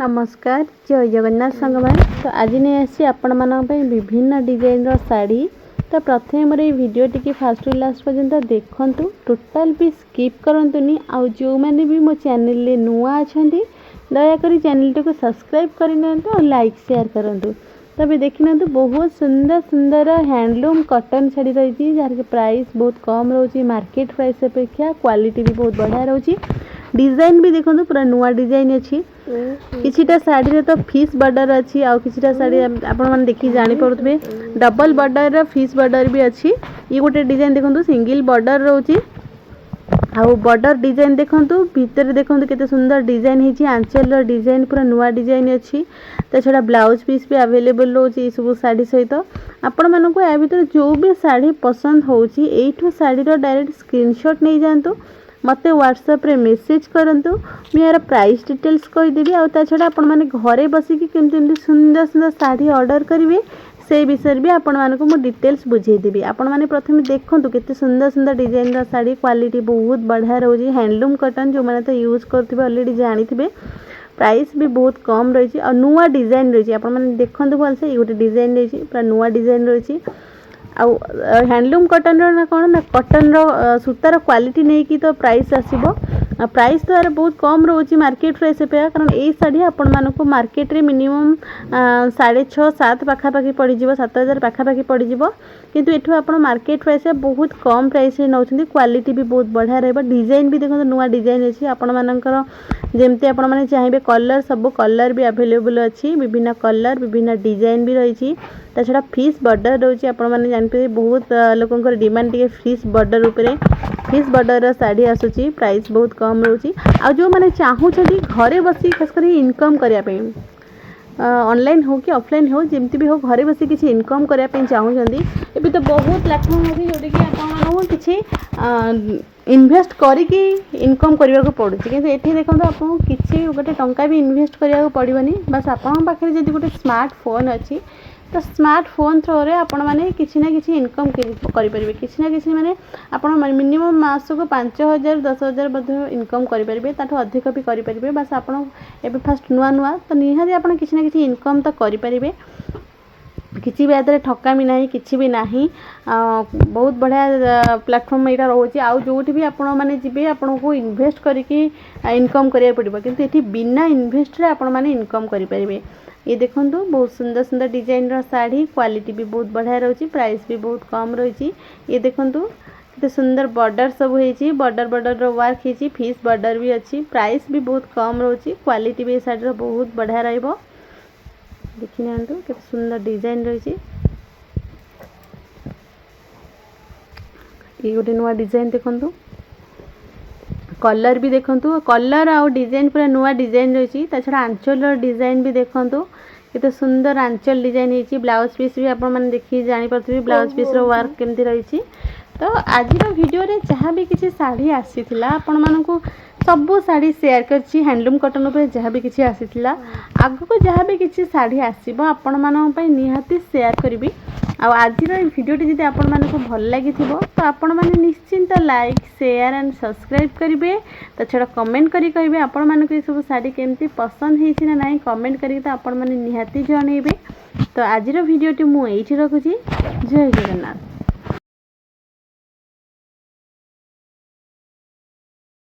नमस्कार जय जगन्नाथ संगमान। तो आज नहीं आसी आपण विभिन्न डिजाइन शाड़ी। तो प्रथम मोर वीडियो टी फास्ट लास्ट पर्यंत देखूँ, टोटाल भी स्किप करंतुनी। आउ जो मैंने भी मो चैनल नुआ अच्छा दयाकोरी चैनल टी को सब्सक्राइब करनी और लाइक शेयर करूँ। तब देखना बहुत सुंदर सुंदर हैंडलूम कॉटन शाड़ी रही, जार प्राइस बहुत कम रोची मार्केट प्राइस अपेक्षा। क्वालिटी भी बहुत बढ़िया रोची। डिजाइन भी देखो पूरा नुआ डिजाइन अच्छी। किछिटा साड़ी रे तो फिश बॉर्डर अच्छी, आउ किछिटा साड़ी आपण माने देखि जानि पड़ुथबे डबल बॉर्डर रे फिश बॉर्डर भी अच्छी। ये गोटे डिजाइन देखो सिंगल बॉर्डर रोची। आउ बॉर्डर डिजाइन देखो भीतर देखो केते सुंदर डिजाइन हेची। आंचल रो डिजाइन पूरा नुआ डिजाइन अच्छी। तो छड़ा ब्लाउज पीस भी अवेलेबल रोची ये सब साड़ी सहित। आपण मानकु या भीतर जो भी साड़ी पसंद होची एठू साड़ी रो डायरेक्ट स्क्रीनशॉट नहीं जानतु, मते व्हाट्सएप रे मैसेज करंतु। मैं यार प्राइस डिटेल्स कहि देबी। आ ता छड़ा आपण माने घरे बसी कि केमते सुंदर सुंदर साड़ी ऑर्डर करिवे से विषय भी आपण मानकु मो डिटेल्स बुझे देबी। आपण माने प्रथम देखंतु केते सुंदर सुंदर डिजाइन रा साड़ी। क्वालिटी बहुत बढ़िया रोजी। हैंडलूम कॉटन जो माने तो यूज करथिबे ऑलरेडी जानिथिबे। प्राइस भी बहुत कम रही और नुआ डिजाइन रही। आपण माने देखंतु भलसे ये गोटे डिजाइन रही, पूरा नुआ डिजाइन रही। आउ हैंडलूम कॉटन रो ना कोन ना कॉटन रो सूतार क्वालिटी नहीं कि तो प्राइस आसीबो। प्राइस तो यार बहुत कम रोची मार्केट प्राइस पे, कारण यही शाड़ी आपण मानक मार्केट रे मिनिमम 6,500-7 पाखापाखि पड़ जाव, 7,000 पाखापाखि पड़ जाव। किंतु एठू आपण मार्केट प्राइस बहुत कम प्राइस नौछंती। क्वालिटी भी बहुत बढ़िया रहबो। डिजाइन भी देखो नुआ डिजाइन अछि। आपण मानकर जेमते आपण माने चाहिए कलर सब कलर भी अवेलेबल अच्छी। विभिन्न कलर विभिन्न डिजाइन भी रही। छड़ा फिश बॉर्डर रोची। आपण माने जानते बहुत लोकंकर डिमांड टिके फिश बॉर्डर उपरे। फिश बॉर्डर साड़ी आसुची। प्राइस बहुत कम रोची। आ जो माने चाहूछथि घरे बसी खास करी इनकम करिया पे, ऑनलाइन हो कि ऑफलाइन हो जेमती भी हो घरे बसी किसी इनकम करिया पे चाहूछथि। एबे तो बहुत प्लेटफॉर्म अछि जोटी कि आपण मानू किछि इन्वेस्ट करिकी इनकम करबा को पड़ुछि। किंतु एठी देखंतु आपन किछि गोटे टंका भी इन्वेस्ट करिया को पड़िबनी। बस आपन पाखे जदि गोटे स्मार्टफोन अछि तो स्मार्टफोन थ्रो रे आपण माने किछि ना किछि इनकम करि परिबे। किछि ना किछि माने आपण मिनिमम मास को 5,000-10,000 बधे इनकम करि परिबे, ताठो अधिक भी करि परिबे। बस आपण एबे फास्ट नुआ नुआ तो निहाती आपण किछि ना किछि इनकम तो करि परिबे। किसी भी आदरे ठकामी नहीं, किसी भी नहीं। बहुत बढ़िया प्लेटफॉर्म यहाँ रोचे। आउ जो भी आपण मैंने जी आपन को इन्वेस्ट करके इनकम करिया पड़िबो, किंतु एठी बिना इन्वेस्ट रे आपण माने इनकम करि परिबे। ये देखंतु बहुत सुंदर सुंदर डिजाइन रा साड़ी। क्वालिटी भी बहुत बढ़िया रोची। प्राइस भी बहुत कम रोची। ये देखंतु केते सुंदर बॉर्डर सब होईची। बॉर्डर बॉर्डर रो वर्क होईची। फिश बॉर्डर भी अच्छी। प्राइस भी बहुत कम रोची। क्वालिटी भी साड़ी रो बहुत बढ़िया रहइबो। देखि नांतु केते सुंदर डिजाइन रही। ये गोटे नुआ डिजाइन देखंतु। कलर भी देखंतु, कलर आउ डिजाइन पूरा नुआ डिजाइन रही। छड़ा आंचल डिजाइन भी देखंतु केते सुंदर आंचल डिजाइन होईची। ब्लाउज पीस भी आपण माने देखि जानि परथिबे ब्लाउज पीस रो वर्क केमती रही। तो आज वीडियो रे जहाँ भी किसी साड़ी आसीथिला आपण मानकु सबू साड़ी शेयर करछि। हैंडलूम कॉटन उपर जहाँ भी किसी आसीथिला, आगु को जहाँ भी किसी साड़ी आसीबो आपण मानन पई निहाती शेयर करबी। आज भिडियोटी जदि आपण मानकु भल लागिथिबो तो आपण माने निश्चिंत लाइक शेयर एंड सब्सक्राइब करिवे। तो छड़ा कमेंट करी कहिबे आपण मानकु ये सब साड़ी केमती पसंद हेछि ना नाही, कमेंट करी तो आपण माने निहाती जणैबे। तो आज भिडियोटी मु एठी रखुछि। जय जगन्नाथ।